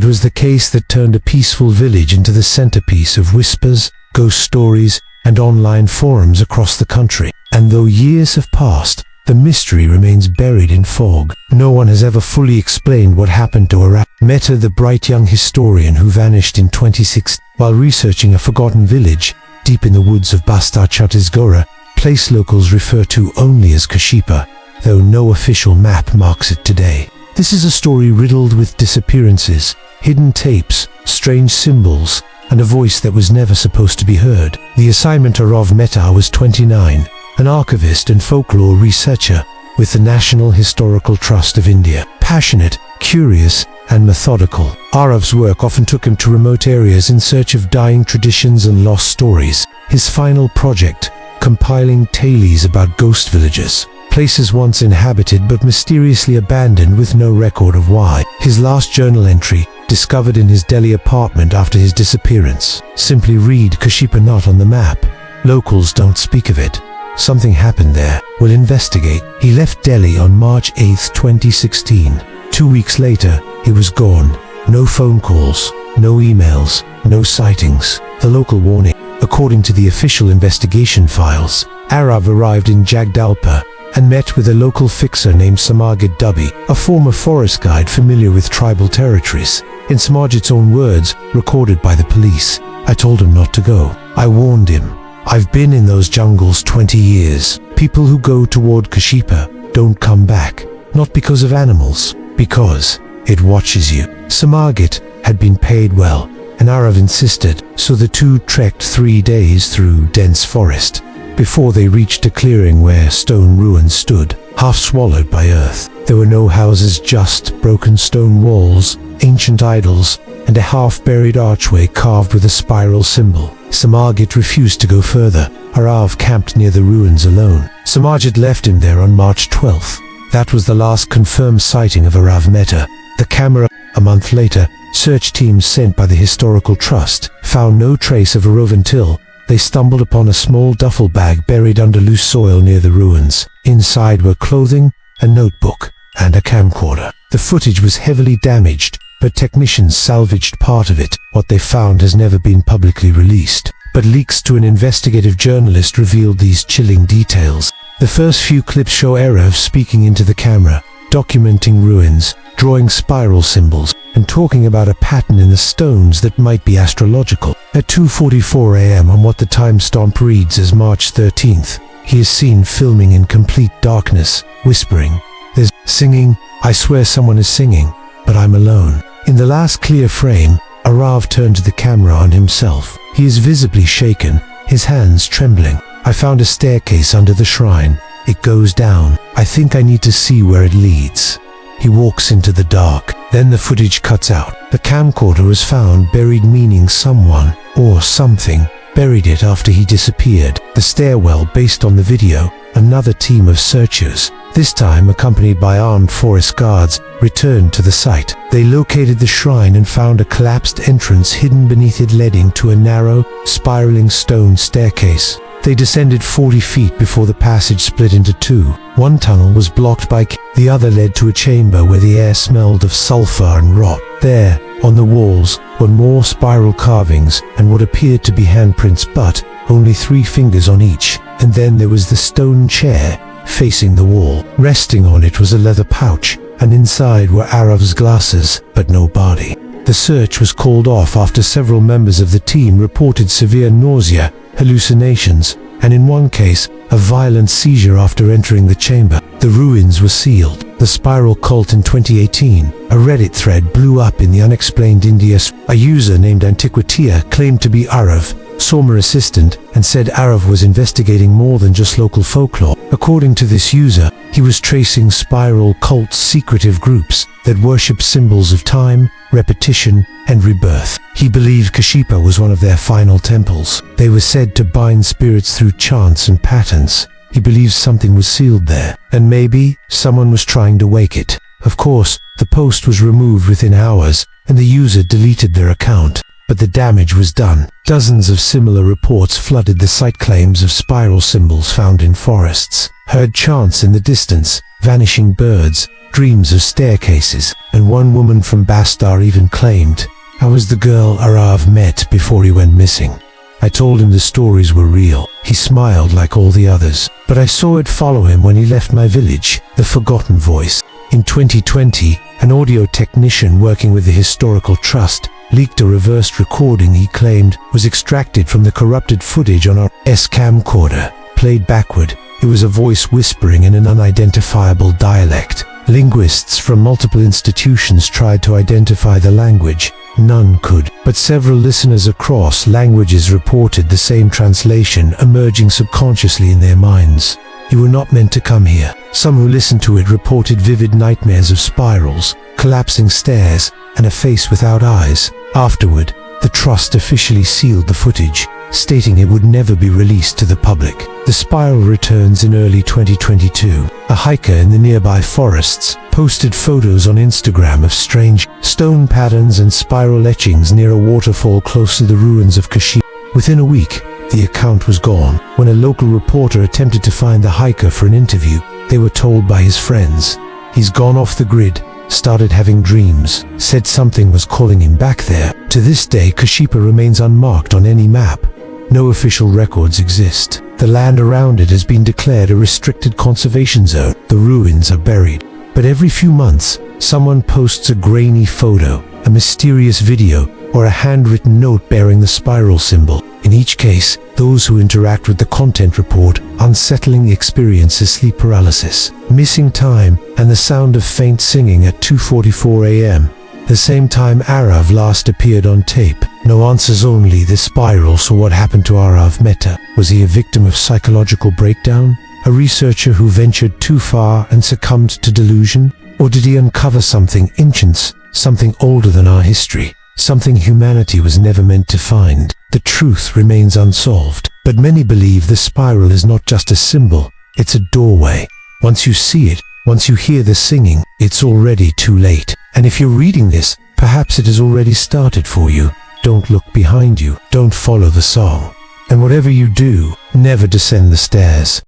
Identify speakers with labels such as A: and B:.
A: It was the case that turned a peaceful village into the centerpiece of whispers, ghost stories, and online forums across the country. And though years have passed, the mystery remains buried in fog. No one has ever fully explained what happened to Arav Mehta, the bright young historian who vanished in 2016 while researching a forgotten village deep in the woods of Bastar Chhattisgarh, place locals refer to only as Kashipa, though no official map marks it today. This is a story riddled with disappearances, hidden tapes, strange symbols, and a voice that was never supposed to be heard. The assignment Arav Mehta was 29, an archivist and folklore researcher with the National Historical Trust of India. Passionate, curious, and methodical, Arav's work often took him to remote areas in search of dying traditions and lost stories. His final project, compiling tales about ghost villages, places once inhabited but mysteriously abandoned with no record of why. His last journal entry, discovered in his Delhi apartment after his disappearance, simply read Kashipa not on the map. Locals don't speak of it. Something happened there. We'll investigate. He left Delhi on March 8, 2016. 2 weeks later, he was gone. No phone calls, no emails, no sightings. The local warning. According to the official investigation files, Arav arrived in Jagdalpur and met with a local fixer named Samajit Dubey, a former forest guide familiar with tribal territories. In Samajit's own words, recorded by the police, "I told him not to go. I warned him. I've been in those jungles 20 years. People who go toward Kashipa don't come back. Not because of animals, because it watches you." Samajit had been paid well, and Arav insisted, so the two trekked 3 days through dense forest before they reached a clearing where stone ruins stood, half swallowed by earth. There were no houses, just broken stone walls, ancient idols, and a half-buried archway carved with a spiral symbol. Samajit refused to go further. Arav camped near the ruins alone. Samajit left him there on March 12th. That was the last confirmed sighting of Arav Mehta. The camera. A month later, search teams sent by the Historical Trust found no trace of Arav until they stumbled upon a small duffel bag buried under loose soil near the ruins. Inside were clothing, a notebook, and a camcorder. The footage was heavily damaged, but technicians salvaged part of it. What they found has never been publicly released, but leaks to an investigative journalist revealed these chilling details. The first few clips show Arav speaking into the camera, documenting ruins, drawing spiral symbols, and talking about a pattern in the stones that might be astrological. At 2:44 a.m. on what the timestamp reads as March 13th, he is seen filming in complete darkness, whispering, "There's singing. I swear someone is singing, but I'm alone." In the last clear frame, Arav turned to the camera on himself. He is visibly shaken, his hands trembling. "I found a staircase under the shrine. It goes down. I think I need to see where it leads." He walks into the dark. Then the footage cuts out. The camcorder was found buried, meaning someone or something buried it after he disappeared. The stairwell, based on the video, another team of searchers, this time accompanied by armed forest guards, returned to the site. They located the shrine and found a collapsed entrance hidden beneath it, leading to a narrow, spiraling stone staircase. They descended 40 feet before the passage split into two. One tunnel was blocked by the other led to a chamber where the air smelled of sulfur and rot. There, on the walls, were more spiral carvings and what appeared to be handprints, but only 3 fingers on each. And then there was the stone chair facing the wall. Resting on it was a leather pouch, and inside were Arav's glasses, but no body. The search was called off after several members of the team reported severe nausea, hallucinations, and in one case, a violent seizure after entering the chamber. The ruins were sealed. The spiral cult in 2018, a Reddit thread blew up in the unexplained India. A user named Antiquitia claimed to be Arav, Soma assistant, and said Arav was investigating more than just local folklore. According to this user, he was tracing spiral cults, secretive groups that worship symbols of time, repetition, and rebirth. He believed Kashipa was one of their final temples. They were said to bind spirits through chants and patterns. He believes something was sealed there, and maybe someone was trying to wake it. Of course, the post was removed within hours, and the user deleted their account. But the damage was done. Dozens of similar reports flooded the site. Claims of spiral symbols found in forests, heard chants in the distance, vanishing birds, dreams of staircases, and one woman from Bastar even claimed, "I was the girl Arav met before he went missing." I told him the stories were real. He smiled like all the others, but I saw it follow him when he left my village, the forgotten voice. In 2020, an audio technician working with the Historical Trust leaked a reversed recording he claimed was extracted from the corrupted footage on our camcorder. Played backward, it was a voice whispering in an unidentifiable dialect. Linguists from multiple institutions tried to identify the language. None could, but several listeners across languages reported the same translation emerging subconsciously in their minds. "You were not meant to come here." Some who listened to it reported vivid nightmares of spirals, collapsing stairs, and a face without eyes. Afterward, the trust officially sealed the footage, stating it would never be released to the public. The spiral returns in early 2022. A hiker in the nearby forests posted photos on Instagram of strange stone patterns and spiral etchings near a waterfall close to the ruins of Kashmir. Within a week, the account was gone. When a local reporter attempted to find the hiker for an interview, they were told by his friends, "He's gone off the grid, started having dreams, said something was calling him back there." To this day, Kashipa remains unmarked on any map. No official records exist. The land around it has been declared a restricted conservation zone. The ruins are buried. But every few months, someone posts a grainy photo, a mysterious video, or a handwritten note bearing the spiral symbol. In each case, those who interact with the content report unsettling experiences sleep paralysis, missing time, and the sound of faint singing at 2:44 a.m. The same time Arav last appeared on tape. No answers, only the spiral. So what happened to Arav Mehta? Was he a victim of psychological breakdown? A researcher who ventured too far and succumbed to delusion? Or did he uncover something ancient, something older than our history? Something humanity was never meant to find. The truth remains unsolved. But many believe the spiral is not just a symbol, it's a doorway. Once you see it, once you hear the singing, it's already too late. And if you're reading this, perhaps it has already started for you. Don't look behind you. Don't follow the song. And whatever you do, never descend the stairs.